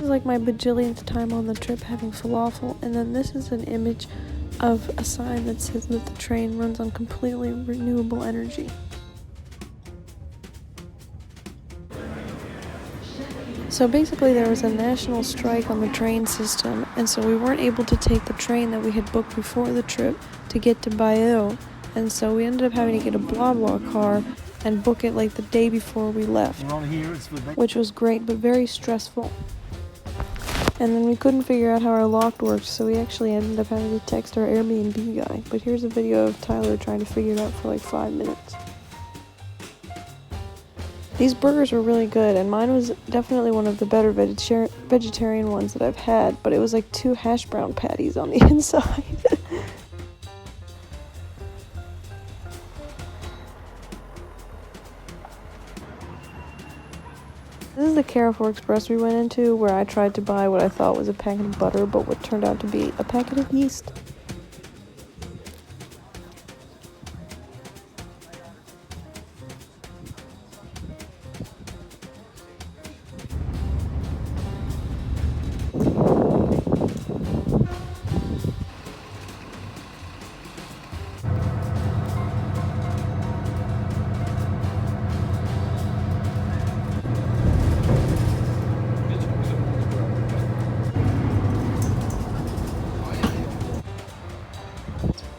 is like my bajillionth time on the trip having falafel, and then this is an image of a sign that says that the train runs on completely renewable energy. So basically there was a national strike on the train system, and so we weren't able to take the train that we had booked before the trip to get to Bayeux, and so we ended up having to get a blah blah car and book it like the day before we left, which was great but very stressful. And then we couldn't figure out how our lock worked, so we actually ended up having to text our Airbnb guy. But here's a video of Tyler trying to figure it out for like 5 minutes. These burgers were really good, and mine was definitely one of the better vegetarian ones that I've had, but it was like 2 hash brown patties on the inside. This is the Carrefour Express we went into, where I tried to buy what I thought was a packet of butter, but what turned out to be a packet of yeast.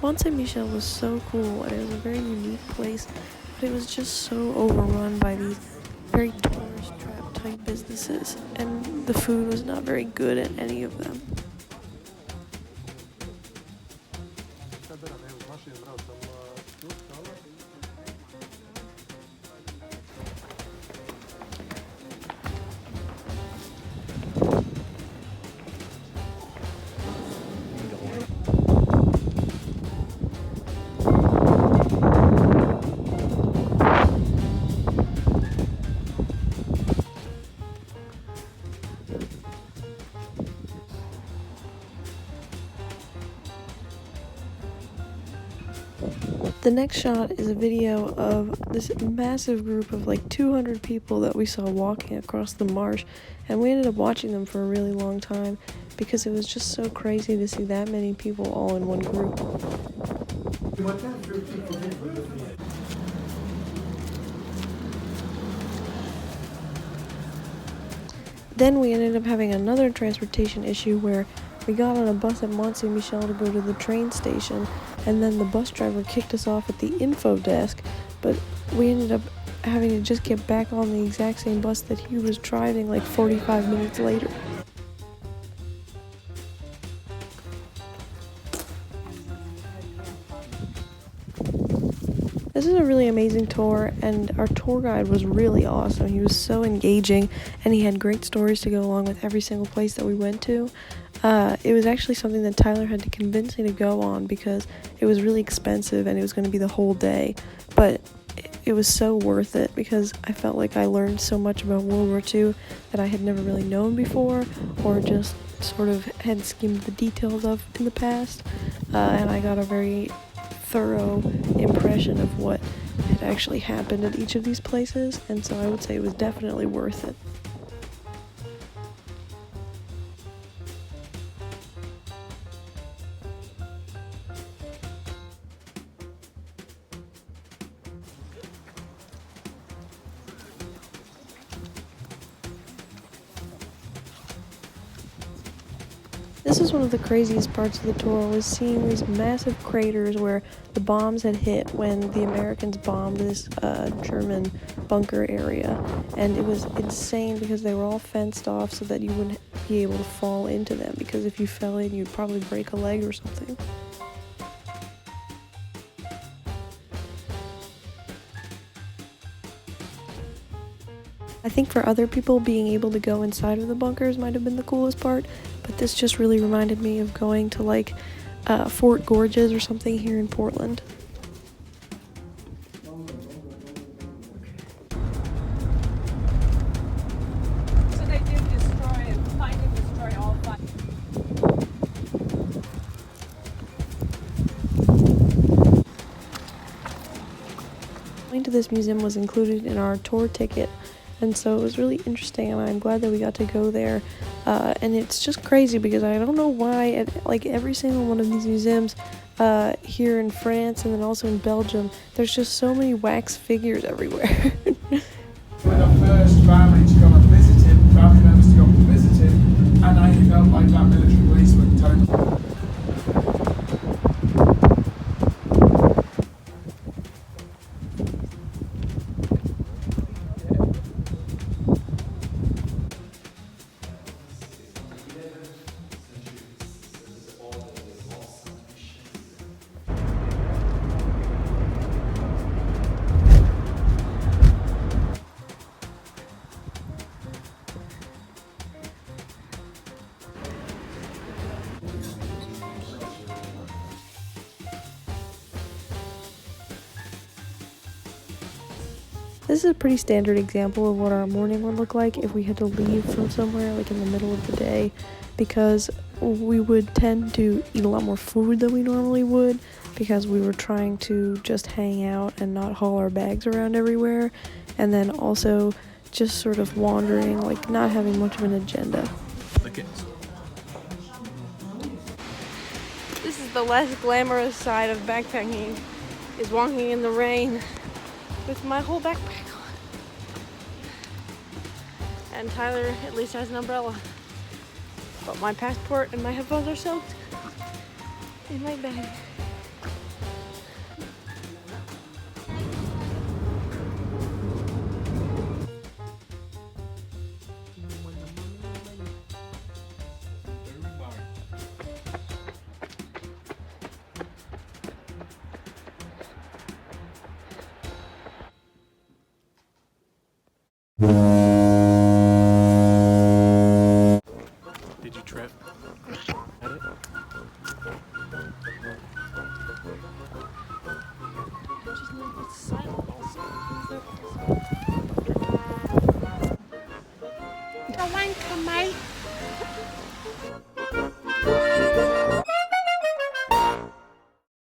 Mont Saint-Michel was so cool, and it was a very unique place, but it was just so overrun by these very tourist trap type businesses, and the food was not very good at any of them. The next shot is a video of this massive group of like 200 people that we saw walking across the marsh, and we ended up watching them for a really long time because it was just so crazy to see that many people all in one group. Then we ended up having another transportation issue where we got on a bus at Mont Saint-Michel to go to the train station, and then the bus driver kicked us off at the info desk, but we ended up having to just get back on the exact same bus that he was driving like 45 minutes later. This is a really amazing tour, and our tour guide was really awesome. He was so engaging, and he had great stories to go along with every single place that we went to. It was actually something that Tyler had to convince me to go on because it was really expensive and it was going to be the whole day, but it was so worth it because I felt like I learned so much about World War II that I had never really known before, or just sort of had skimmed the details of in the past, and I got a very thorough impression of what had actually happened at each of these places, and so I would say it was definitely worth it. This is one of the craziest parts of the tour, was seeing these massive craters where the bombs had hit when the Americans bombed this German bunker area, and it was insane because they were all fenced off so that you wouldn't be able to fall into them, because if you fell in you'd probably break a leg or something. I think for other people, being able to go inside of the bunkers might have been the coolest part, but this just really reminded me of going to like Fort Gorges or something here in Portland. So they did find and destroy all 5. Going to this museum was included in our tour ticket, And so it was really interesting, and I'm glad that we got to go there. And it's just crazy because I don't know why at like every single one of these museums here in France and then also in Belgium, there's just so many wax figures everywhere. We're the first family to go and visit him, family members to go and visit him, and I felt like that military policeman telling them. This is a pretty standard example of what our morning would look like if we had to leave from somewhere like in the middle of the day, because we would tend to eat a lot more food than we normally would because we were trying to just hang out and not haul our bags around everywhere, and then also just sort of wandering, like not having much of an agenda. Okay. This is the less glamorous side of backpacking, is walking in the rain with my whole backpack on. And Tyler at least has an umbrella. But my passport and my headphones are soaked in my bag.